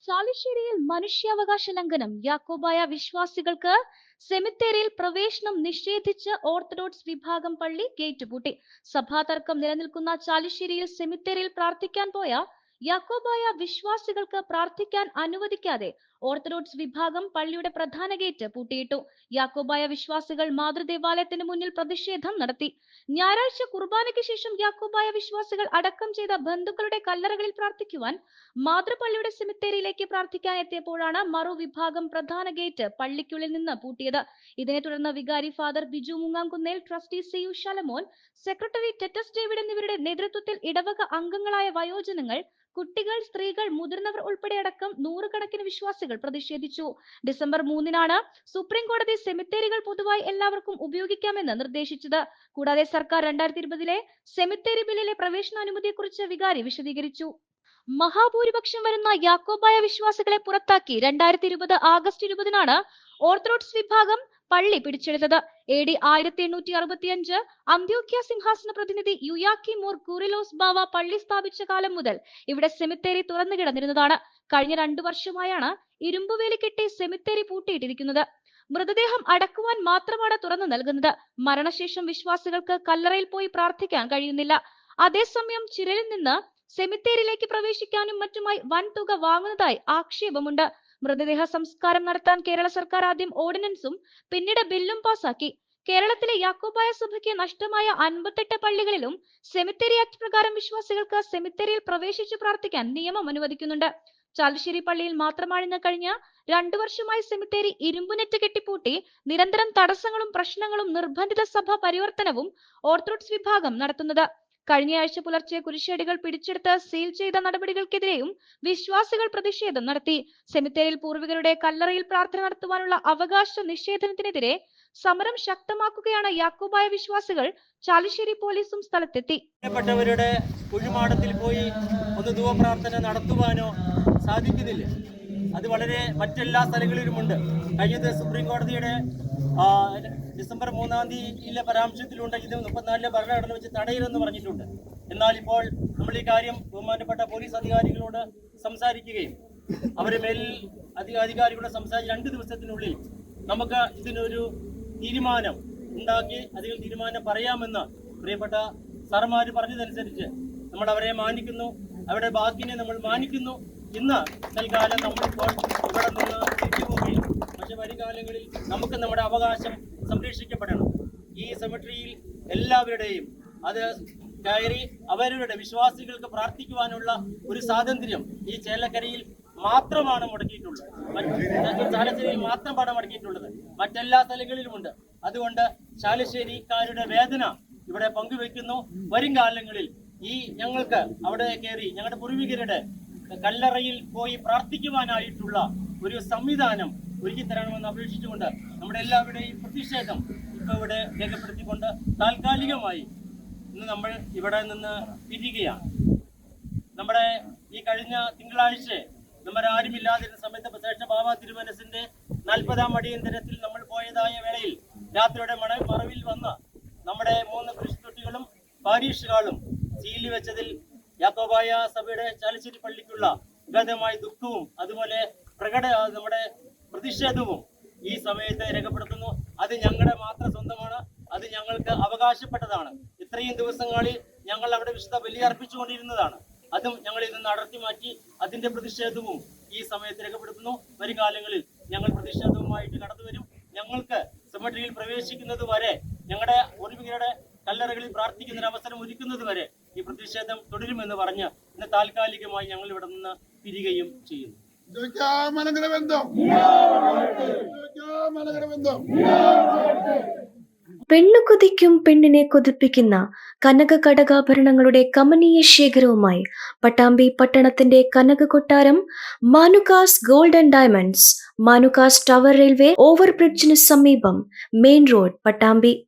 ചാലിശ്ശേരിയിൽ മനുഷ്യാവകാശ ലംഘനം. യാക്കോബായ വിശ്വാസികൾക്ക് സെമിത്തേരിയിൽ പ്രവേശനം നിഷേധിച്ച് ഓർത്തഡോക്സ് വിഭാഗം പള്ളി ഗേറ്റ് പൂട്ടി. സഭാതർക്കം നിലനിൽക്കുന്ന ചാലിശ്ശേരിയിൽ സെമിത്തേരിയിൽ പ്രാർത്ഥിക്കാൻ പോയ യാക്കോബായ വിശ്വാസികൾക്ക് പ്രാർത്ഥിക്കാൻ അനുവദിക്കാതെ ഓർത്തഡോക്സ് വിഭാഗം പള്ളിയുടെ പ്രധാന ഗേറ്റ് പൂട്ടിയിട്ടു. യാക്കോബായ വിശ്വാസികൾ മാതൃദേവാലയത്തിന് മുന്നിൽ പ്രതിഷേധം നടത്തി. ഞായറാഴ്ച കുർബാനയ്ക്ക് ശേഷം യാക്കോബായ വിശ്വാസികൾ അടക്കം ചെയ്ത ബന്ധുക്കളുടെ കല്ലറകളിൽ പ്രാർത്ഥിക്കുവാൻ മാതൃപള്ളിയുടെ സെമിത്തേരിയിലേക്ക് പ്രാർത്ഥിക്കാൻ എത്തിയപ്പോഴാണ് മറുവിഭാഗം പ്രധാന ഗേറ്റ് പള്ളിക്കുള്ളിൽ നിന്ന് പൂട്ടിയത്. ഇതിനെ തുടർന്ന് വികാരി father Biju Mungamkunnel, trustee C U Shalamon, secretary Titus David എന്നിവരുടെ നേതൃത്വത്തിൽ ഇടവക അംഗങ്ങളായ വയോജനങ്ങൾ, കുട്ടികൾ, സ്ത്രീകൾ, മുതിർന്നവർ ഉൾപ്പെടെ അടക്കം നൂറുകണക്കിന് വിശ്വാസികൾ പ്രതിഷേധിച്ചു. ഡിസംബർ 3-നാണ് സുപ്രീം കോടതി സെമിത്തേരികൾ പൊതുവായി എല്ലാവർക്കും ഉപയോഗിക്കാമെന്ന് നിർദ്ദേശിച്ചത്. കൂടാതെ സർക്കാർ 2020-ലെ സെമിത്തേരി ബില്ലിലെ പ്രവേശനാനുമതിയെക്കുറിച്ച് വികാരി വിശദീകരിച്ചു. മഹാഭൂരിപക്ഷം വരുന്ന യാക്കോബായ വിശ്വാസികളെ പുറത്താക്കി 2020 ആഗസ്റ്റ് 20-നാണ് ഓർത്തഡോക്സ് വിഭാഗം പള്ളി പിടിച്ചെടുത്തത്. AD 1865 അന്ത്യോക്യ സിംഹാസന പ്രതിനിധി യുയാക്കിം മോർ കൂറിലോസ് ബാവ പള്ളി സ്ഥാപിച്ച കാലം മുതൽ ഇവിടെ സെമിത്തേരി തുറന്നു കിടന്നിരുന്നതാണ്. കഴിഞ്ഞ 2 വർഷമായാണ് ഇരുമ്പുവേലി കെട്ടി സെമിത്തേരി പൂട്ടിയിട്ടിരിക്കുന്നത്. മൃതദേഹം അടക്കുവാൻ മാത്രമാണ് തുറന്നു നൽകുന്നത്. മരണശേഷം വിശ്വാസികൾക്ക് കല്ലറയിൽ പോയി പ്രാർത്ഥിക്കാൻ കഴിയുന്നില്ല. അതേസമയം ചിരലിൽ നിന്ന് സെമിത്തേരിയിലേക്ക് പ്രവേശിക്കാനും മറ്റുമായി വൻതുക വാങ്ങുന്നതായി ആക്ഷേപമുണ്ട്. മൃതദേഹ സംസ്കാരം നടത്താൻ കേരള സർക്കാർ ആദ്യം ഓർഡിനൻസും പിന്നീട് ബില്ലും പാസാക്കി. കേരളത്തിലെ യാക്കോബായ സഭയ്ക്ക് നഷ്ടമായ 58 പള്ളികളിലും സെമിത്തേരി ആക്ട് പ്രകാരം വിശ്വാസികൾക്ക് സെമിത്തേരിയിൽ പ്രവേശിച്ചു പ്രാർത്ഥിക്കാൻ നിയമം അനുവദിക്കുന്നുണ്ട്. ചാലിശ്ശേരി പള്ളിയിൽ മാത്രമാണ് കഴിഞ്ഞ 2 വർഷമായി സെമിത്തേരി ഇരുമ്പുനെറ്റ് കെട്ടിപ്പൂട്ടി നിരന്തരം തടസ്സങ്ങളും പ്രശ്നങ്ങളും നിർബന്ധിത സഭ പരിവർത്തനവും ഓർത്തഡോക്സ് വിഭാഗം നടത്തുന്നത്. കഴിഞ്ഞയാഴ്ച പുലർച്ചെ കുരിശടികൾ പിടിച്ചെടുത്ത് സീൽ ചെയ്ത നടപടികൾക്കെതിരെയും വിശ്വാസികൾ പ്രതിഷേധം നടത്തി. സെമിത്തേരിയിൽ പൂർവികരുടെ കല്ലറയിൽ പ്രാർത്ഥന നടത്തുവാനുള്ള അവകാശ നിഷേധനത്തിനെതിരെ സമരം ശക്തമാക്കുകയാണ് യാക്കോബായ വിശ്വാസികൾ. ചാലിശ്ശേരി പോലീസും സ്ഥലത്തെത്തി. കുഴിമാടത്തിൽ പോയി ഒന്ന് ധൂപപ്രാർത്ഥന നടത്തുവാനോ സാധിക്കുന്നില്ല. അത് വളരെ മറ്റെല്ലാ സ്ഥലങ്ങളിലുമുണ്ട്. കഴിഞ്ഞ സുപ്രീം കോടതിയുടെ ഡിസംബർ 3-ാം തീയതിയിലെ പരാമർശത്തിലുണ്ട് ഇത് 34-ലെ ഭരണഘടന വെച്ച് തടയരുതെന്ന് പറഞ്ഞിട്ടുണ്ട്. എന്നാൽ ഇപ്പോൾ നമ്മൾ ഈ കാര്യം ബഹുമാനപ്പെട്ട പോലീസ് അധികാരികളോട് സംസാരിക്കുകയും അവരെ മേലിൽ അധികാരികളോട് സംസാരിച്ച് 2 ദിവസത്തിനുള്ളിൽ നമുക്ക് ഇതിനൊരു തീരുമാനം ഉണ്ടാക്കി അതിൽ തീരുമാനം പറയാമെന്ന് പ്രിയപ്പെട്ട സാർമാർ പറഞ്ഞതനുസരിച്ച് നമ്മൾ അവരെ മാനിക്കുന്നു, അവരുടെ വാക്കിനെ നമ്മൾ മാനിക്കുന്നു. ഇന്ന് തൽക്കാലം നമ്മളിപ്പോൾ ഇവിടെ നിന്ന് തിരിച്ചു പോവുകയും പക്ഷെ വരുകാലങ്ങളിൽ നമുക്ക് നമ്മുടെ അവകാശം സംരക്ഷിക്കപ്പെടണം. ഈ സെമിട്രിയിൽ എല്ലാവരുടെയും അത് കയറി അവരുടെ വിശ്വാസികൾക്ക് പ്രാർത്ഥിക്കുവാനുള്ള ഒരു സ്വാതന്ത്ര്യം ഈ ചേലക്കരയിൽ മാത്രമാണ് മുടക്കിയിട്ടുള്ളത്. ചാലശ്ശേരിയിൽ മാത്രമാണ് മുടക്കിയിട്ടുള്ളത്. മറ്റെല്ലാ സ്ഥലങ്ങളിലുമുണ്ട്. അതുകൊണ്ട് ചാലശ്ശേരിക്കാരുടെ വേദന ഇവിടെ പങ്കുവെക്കുന്നു. വരും കാലങ്ങളിൽ ഈ ഞങ്ങൾക്ക് അവിടെ കയറി ഞങ്ങളുടെ പൂർവികരുടെ കല്ലറയിൽ പോയി പ്രാർത്ഥിക്കുവാനായിട്ടുള്ള ഒരു സംവിധാനം ഒരുക്കി തരണമെന്ന് അപേക്ഷിച്ചുകൊണ്ട് നമ്മുടെ എല്ലാവരുടെയും പ്രതിഷേധം ഇപ്പോൾ ഇവിടെ രേഖപ്പെടുത്തിക്കൊണ്ട് താൽക്കാലികമായി ഇന്ന് നമ്മൾ ഇവിടെ നിന്ന് പിരിയുകയാണ്. നമ്മുടെ ഈ കഴിഞ്ഞ തിങ്കളാഴ്ച നമ്മുടെ ആരുമില്ലാതിരുന്ന സമയത്ത് പ്രത്യേക ബാബ തിരുമനസിന്റെ 40-ാം അടിയന്തരത്തിൽ നമ്മൾ പോയതായ വേളയിൽ രാത്രിയുടെ മറവിൽ വന്ന് നമ്മുടെ 3 കൃഷിത്തൊട്ടികളും പാരീഷുകളും സീലി വെച്ചതിൽ യാക്കോബായ സഭയുടെ ചാലിശ്ശേരി പള്ളിക്കുള്ള അഗാധമായ ദുഃഖവും അതുപോലെ നമ്മുടെ പ്രതിഷേധവും ഈ സമയത്ത് രേഖപ്പെടുത്തുന്നു. അത് ഞങ്ങളുടെ മാത്രം സ്വന്തമാണ്. അത് ഞങ്ങൾക്ക് അവകാശപ്പെട്ടതാണ്. ഇത്രയും ദിവസങ്ങളിൽ ഞങ്ങൾ അവിടെ വിശുദ്ധ ബലി അർപ്പിച്ചുകൊണ്ടിരുന്നതാണ്. അതും ഞങ്ങൾ ഇതിൽ നിന്ന് അടർത്തി മാറ്റി അതിന്റെ പ്രതിഷേധവും ഈ സമയത്ത് രേഖപ്പെടുത്തുന്നു. വരും കാലങ്ങളിൽ ഞങ്ങൾ പ്രതിഷേധവുമായിട്ട് കടന്നു വരും. ഞങ്ങൾക്ക് സെമിട്രിയിൽ പ്രവേശിക്കുന്നത് വരെ, ഞങ്ങളുടെ പൂർവികരുടെ കല്ലറകളിൽ പ്രാർത്ഥിക്കുന്ന അവസരം ഒരുക്കുന്നത് വരെ ഈ പ്രതിഷേധം തുടരുമെന്ന് പറഞ്ഞ് ഇന്ന് താൽക്കാലികമായി ഞങ്ങൾ ഇവിടെ നിന്ന് പിരിയുകയും ചെയ്യുന്നു. പെണ്ണു കൊതിക്കും പെണ്ണിനെ കൊതിപ്പിക്കുന്ന കനക കടകാഭരണങ്ങളുടെ കമനീയ ശേഖരവുമായി പട്ടാമ്പി പട്ടണത്തിന്റെ കനക കൊട്ടാരം Manukas gold and diamonds, Manukas tower railway ഓവർബ്രിഡ്ജിന് സമീപം, മെയിൻ റോഡ്, പട്ടാമ്പി.